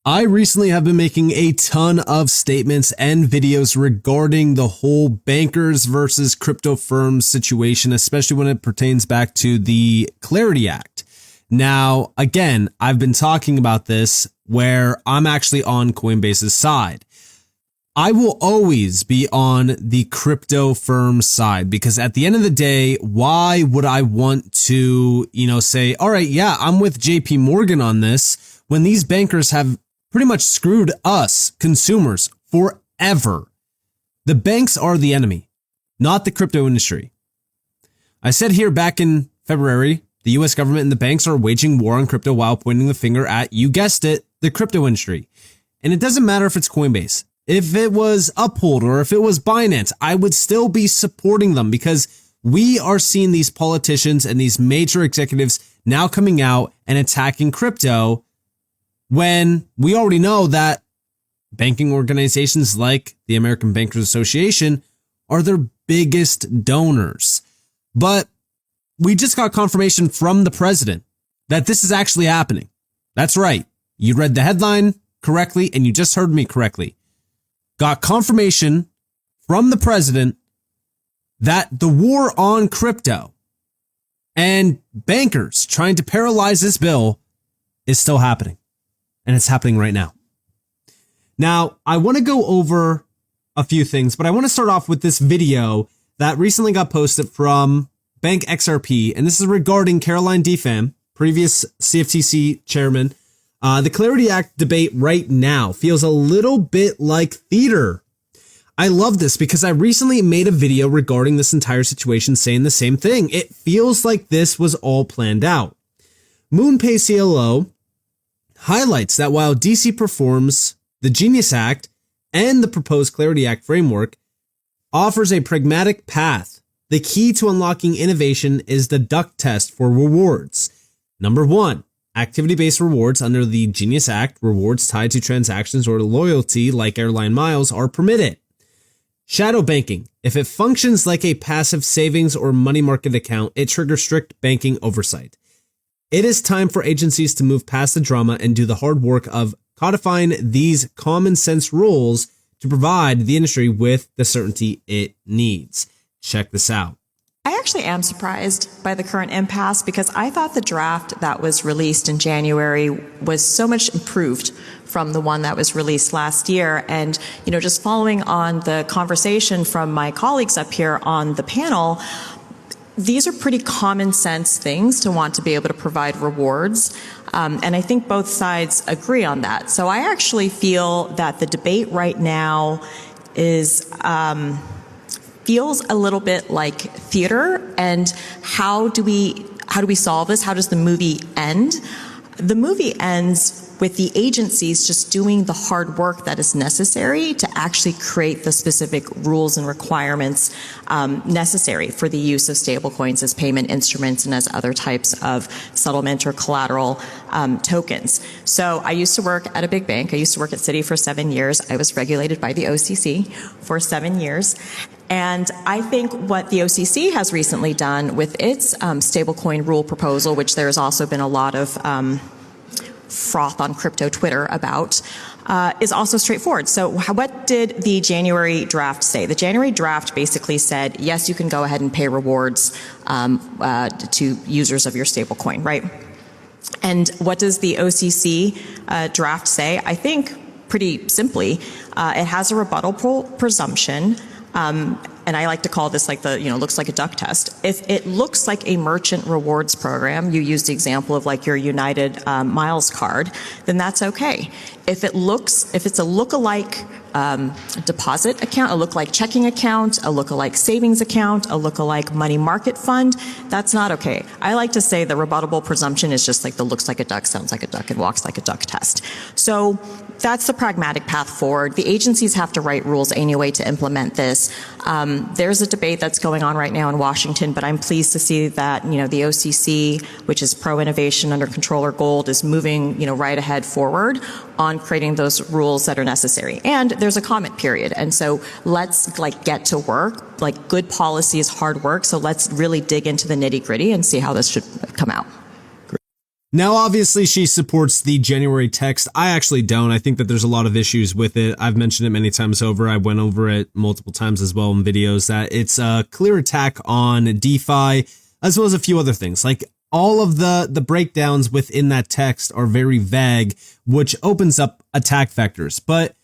I recently have been making a ton of statements and videos regarding the whole bankers versus crypto firms situation, especially when it pertains back to the Clarity Act. Now, again, I've been talking about this where I'm actually on Coinbase's side. I will always be on the crypto firm side because at the end of the day, why would I want to, say, all right, yeah, I'm with JP Morgan on this when these bankers have pretty much screwed us consumers forever. The banks are the enemy, not the crypto industry. I said here back in February, the US government and the banks are waging war on crypto while pointing the finger at, you guessed it, the crypto industry. And it doesn't matter if it's Coinbase. If it was Uphold or if it was Binance, I would still be supporting them because we are seeing these politicians and these major executives now coming out and attacking crypto when we already know that banking organizations like the American Bankers Association are their biggest donors. But we just got confirmation from the president that this is actually happening. That's right. You read the headline correctly and you just heard me correctly. Got confirmation from the president that the war on crypto and bankers trying to paralyze this bill is still happening. And it's happening right now. Now, I want to go over a few things, but I want to start off with this video that recently got posted from Bank XRP. And this is regarding Caroline DeFam, previous CFTC chairman. The Clarity Act debate right now feels a little bit like theater. I love this because I recently made a video regarding this entire situation saying the same thing. It feels like this was all planned out. MoonPay CLO highlights that while DC performs the Genius Act and the proposed Clarity Act framework offers a pragmatic path, the key to unlocking innovation is the duck test for rewards. Number 1, activity-based rewards under the Genius Act, rewards tied to transactions or loyalty like airline miles are permitted. Shadow banking. If it functions like a passive savings or money market account, it triggers strict banking oversight. It is time for agencies to move past the drama and do the hard work of codifying these common sense rules to provide the industry with the certainty it needs. Check this out. I actually am surprised by the current impasse because I thought the draft that was released in January was so much improved from the one that was released last year. And, just following on the conversation from my colleagues up here on the panel, these are pretty common sense things to want to be able to provide rewards. And I think both sides agree on that. So I actually feel that the debate right now is feels a little bit like theater. And how do we solve this? How does the movie end? The movie ends with the agencies just doing the hard work that is necessary to actually create the specific rules and requirements necessary for the use of stablecoins as payment instruments and as other types of settlement or collateral tokens. So I used to work at a big bank. I used to work at Citi for 7 years. I was regulated by the OCC for 7 years. And I think what the OCC has recently done with its stablecoin rule proposal, which there has also been a lot of froth on crypto Twitter about, is also straightforward. So what did the January draft say? The January draft basically said, yes, you can go ahead and pay rewards to users of your stablecoin, right? And what does the OCC draft say? I think pretty simply, it has a rebuttable presumption. And I like to call this like looks like a duck test. If it looks like a merchant rewards program, you used the example of like your United Miles card, then that's okay. If it's a lookalike deposit account, a lookalike checking account, a lookalike savings account, a lookalike money market fund, that's not okay. I like to say the rebuttable presumption is just like the looks like a duck, sounds like a duck, and walks like a duck test. So that's the pragmatic path forward. The agencies have to write rules anyway to implement this. There's a debate that's going on right now in Washington, but I'm pleased to see that, the OCC, which is pro-innovation under Controller Gold, is moving, right ahead forward on creating those rules that are necessary. And there's a comment period. And so let's get to work. Good policy is hard work. So let's really dig into the nitty gritty and see how this should come out. Now, obviously, she supports the January text. I actually don't. I think that there's a lot of issues with it. I've mentioned it many times over. I went over it multiple times as well in videos, that it's a clear attack on DeFi, as well as a few other things. Like, all of the breakdowns within that text are very vague, which opens up attack vectors. But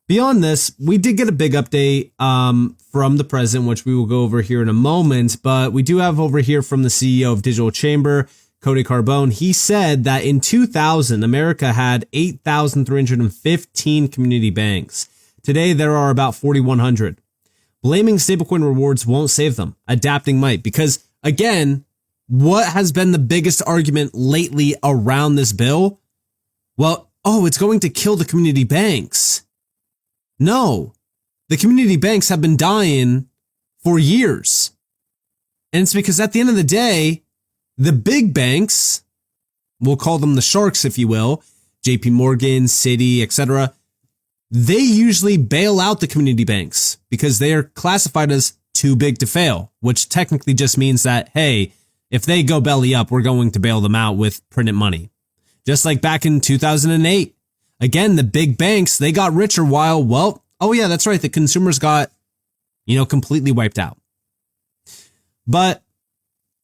beyond this, we did get a big update from the president, which we will go over here in a moment. But we do have over here from the CEO of Digital Chamber, Cody Carbone. He said that in 2000, America had 8,315 community banks. Today, there are about 4,100. Blaming stablecoin rewards won't save them. Adapting might. Because, again, what has been the biggest argument lately around this bill? Well, it's going to kill the community banks. No, the community banks have been dying for years. And it's because at the end of the day, the big banks, we'll call them the sharks, if you will, JP Morgan, Citi, etc., they usually bail out the community banks because they are classified as too big to fail, which technically just means that, hey, if they go belly up, we're going to bail them out with printed money. Just like back in 2008. Again, the big banks, they got richer while, that's right, the consumers got, completely wiped out. But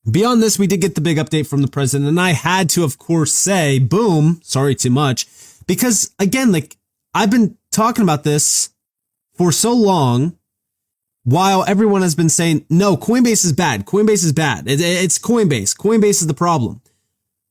beyond this, we did get the big update from the president, and I had to, of course, say, boom, sorry too much, because again, I've been talking about this for so long, while everyone has been saying, no, Coinbase is bad. Coinbase is bad. It's Coinbase. Coinbase is the problem.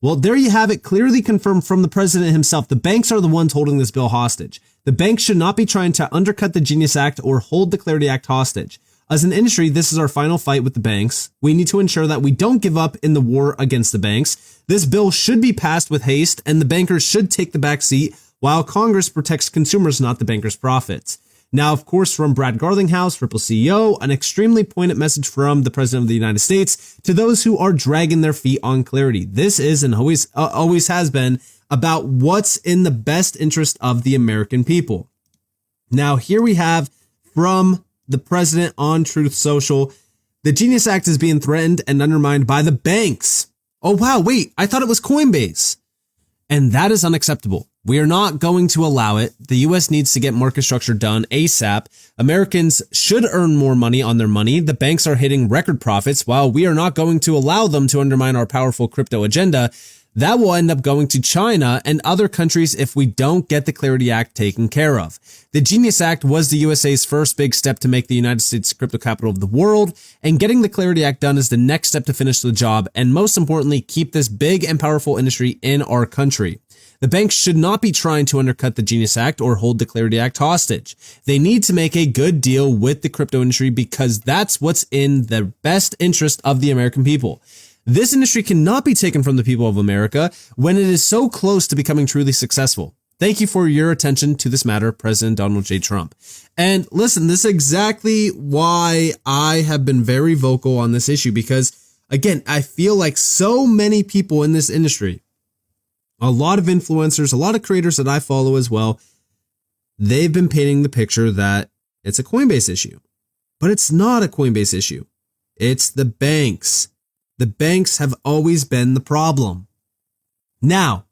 Well, there you have it, clearly confirmed from the president himself. The banks are the ones holding this bill hostage. The banks should not be trying to undercut the Genius Act or hold the Clarity Act hostage. As an industry, this is our final fight with the banks. We need to ensure that we don't give up in the war against the banks. This bill should be passed with haste, and the bankers should take the back seat while Congress protects consumers, not the bankers' profits. Now, of course, from Brad Garlinghouse, Ripple CEO, an extremely pointed message from the President of the United States to those who are dragging their feet on Clarity. This is and always has been about what's in the best interest of the American people. Now, here we have from the president on Truth Social, the Genius Act is being threatened and undermined by the banks. Oh, wow, wait, I thought it was Coinbase. And that is unacceptable. We are not going to allow it. The U.S. needs to get market structure done ASAP. Americans should earn more money on their money. The banks are hitting record profits. While we are not going to allow them to undermine our powerful crypto agenda, that will end up going to China and other countries if we don't get the Clarity Act taken care of. The Genius Act was the USA's first big step to make the United States crypto capital of the world, and getting the Clarity Act done is the next step to finish the job, and most importantly, keep this big and powerful industry in our country. The banks should not be trying to undercut the Genius Act or hold the Clarity Act hostage. They need to make a good deal with the crypto industry because that's what's in the best interest of the American people. This industry cannot be taken from the people of America when it is so close to becoming truly successful. Thank you for your attention to this matter, President Donald J. Trump. And listen, this is exactly why I have been very vocal on this issue because, again, I feel like so many people in this industry, a lot of influencers, a lot of creators that I follow as well, they've been painting the picture that it's a Coinbase issue. But it's not a Coinbase issue. It's the banks. The banks have always been the problem. Now,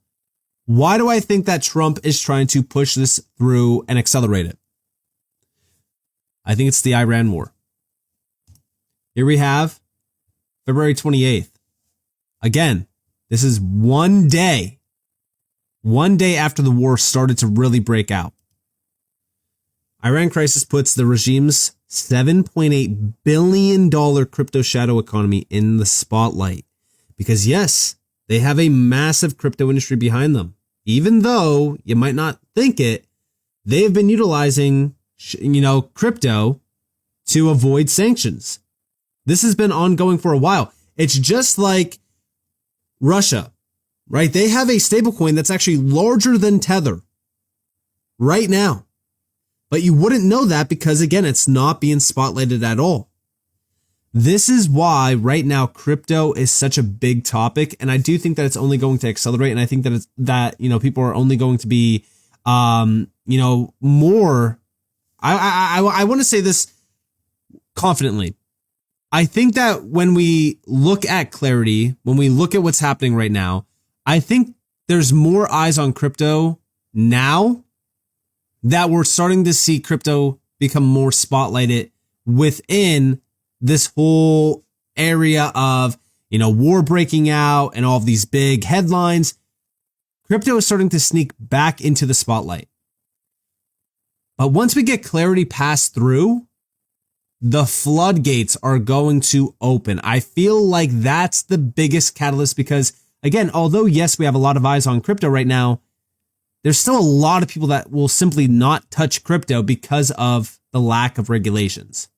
why do I think that Trump is trying to push this through and accelerate it? I think it's the Iran war. Here we have February 28th. Again, this is one day after the war started to really break out. Iran crisis puts the regime's $7.8 billion crypto shadow economy in the spotlight. Because yes, they have a massive crypto industry behind them. Even though you might not think it, they've been utilizing, crypto to avoid sanctions. This has been ongoing for a while. It's just like Russia, right? They have a stablecoin that's actually larger than Tether right now. But you wouldn't know that because, again, it's not being spotlighted at all. This is why right now crypto is such a big topic. And I do think that it's only going to accelerate. And I think that people are only going to be, more. I want to say this confidently. I think that when we look at Clarity, when we look at what's happening right now, I think there's more eyes on crypto now that we're starting to see crypto become more spotlighted within this whole area of, war breaking out and all of these big headlines. Crypto is starting to sneak back into the spotlight. But once we get clarity passed through, the floodgates are going to open. I feel like that's the biggest catalyst because, again, although, yes, we have a lot of eyes on crypto right now, there's still a lot of people that will simply not touch crypto because of the lack of regulations.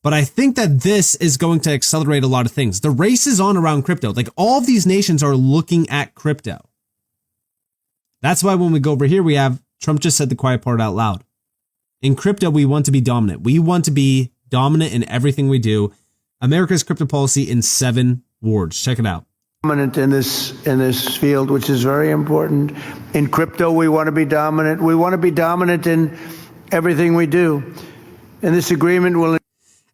But I think that this is going to accelerate a lot of things. The race is on around crypto. Like, all of these nations are looking at crypto. That's why when we go over here, we have Trump just said the quiet part out loud. In crypto, we want to be dominant. We want to be dominant in everything we do. America's crypto policy in 7 words. Check it out. Dominant in this field, which is very important. In crypto, we want to be dominant. We want to be dominant in everything we do. And this agreement will...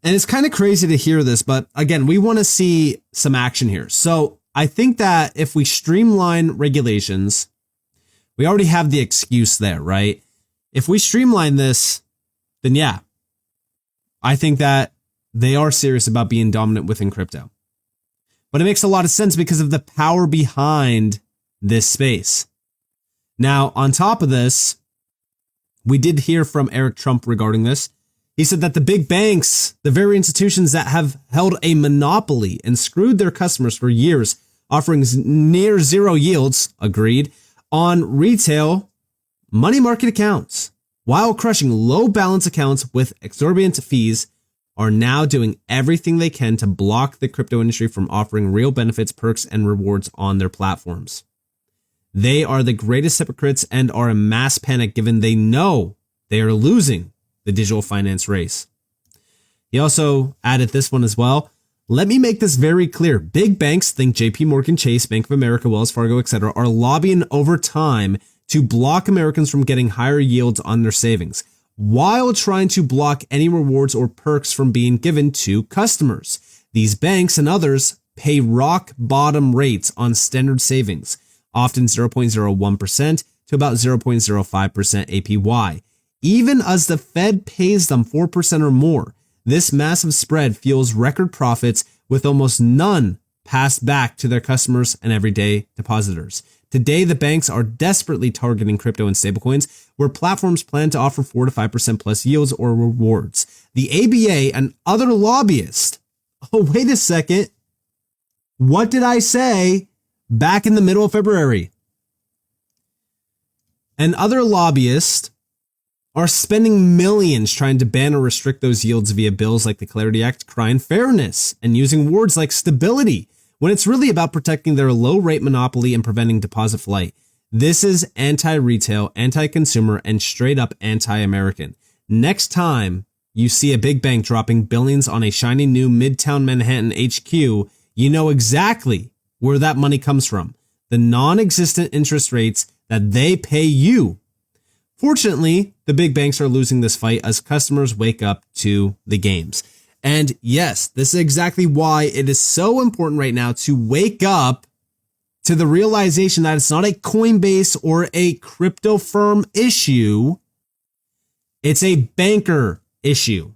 And it's kind of crazy to hear this, but again, we want to see some action here. So I think that if we streamline regulations, we already have the excuse there, right? If we streamline this, then yeah, I think that they are serious about being dominant within crypto. But it makes a lot of sense because of the power behind this space. Now, on top of this, we did hear from Eric Trump regarding this. He said that the big banks, the very institutions that have held a monopoly and screwed their customers for years, offering near zero yields, agreed, on retail money market accounts, while crushing low balance accounts with exorbitant fees, are now doing everything they can to block the crypto industry from offering real benefits, perks, and rewards on their platforms. They are the greatest hypocrites and are in mass panic given they know they are losing the digital finance race. He also added this one as well. Let me make this very clear. Big banks, think JP Morgan Chase, Bank of America, Wells Fargo, etc., are lobbying over time to block Americans from getting higher yields on their savings, while trying to block any rewards or perks from being given to customers. These banks and others pay rock bottom rates on standard savings, often 0.01% to about 0.05% APY. Even as the Fed pays them 4% or more, this massive spread fuels record profits with almost none passed back to their customers and everyday depositors. Today, the banks are desperately targeting crypto and stablecoins, where platforms plan to offer 4 to 5% plus yields or rewards. The ABA and other lobbyists. Oh, wait a second. What did I say back in the middle of February? And other lobbyists are spending millions trying to ban or restrict those yields via bills like the Clarity Act, crying fairness, and using words like stability, when it's really about protecting their low-rate monopoly and preventing deposit flight. This is anti-retail, anti-consumer, and straight-up anti-American. Next time you see a big bank dropping billions on a shiny new Midtown Manhattan HQ, you know exactly where that money comes from. The non-existent interest rates that they pay you. Fortunately, the big banks are losing this fight as customers wake up to the games. And yes, this is exactly why it is so important right now to wake up to the realization that it's not a Coinbase or a crypto firm issue. It's a banker issue.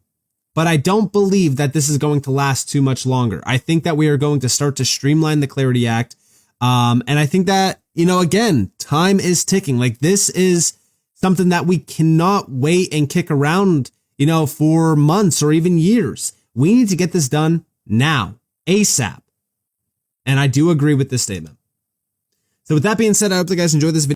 But I don't believe that this is going to last too much longer. I think that we are going to start to streamline the Clarity Act. And I think that, again, time is ticking. Like, this is something that we cannot wait and kick around, for months or even years. We need to get this done now, ASAP. And I do agree with this statement. So with that being said, I hope you guys enjoyed this video.